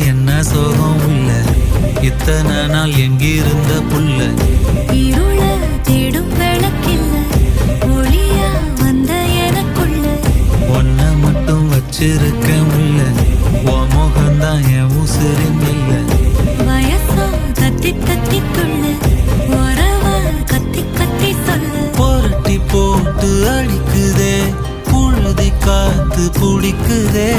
என்ன சோகம் உள்ள இத்தனை நாள் எங்கிருந்த புள்ள இருள தேடும் விளக்கில்ல ஒளியா வந்த எனக்குள்ள ஒன்ன மட்டும் வச்சிருக்க உள்ள உன் முகம்தான் என் உசுரின் இல்ல வயசோ தத்தி தத்தி துள்ள உறவ கத்தி கத்தி சொல்ல புரட்டி போட்டு அடிக்குதே புழுதி காத்து புடிக்குதே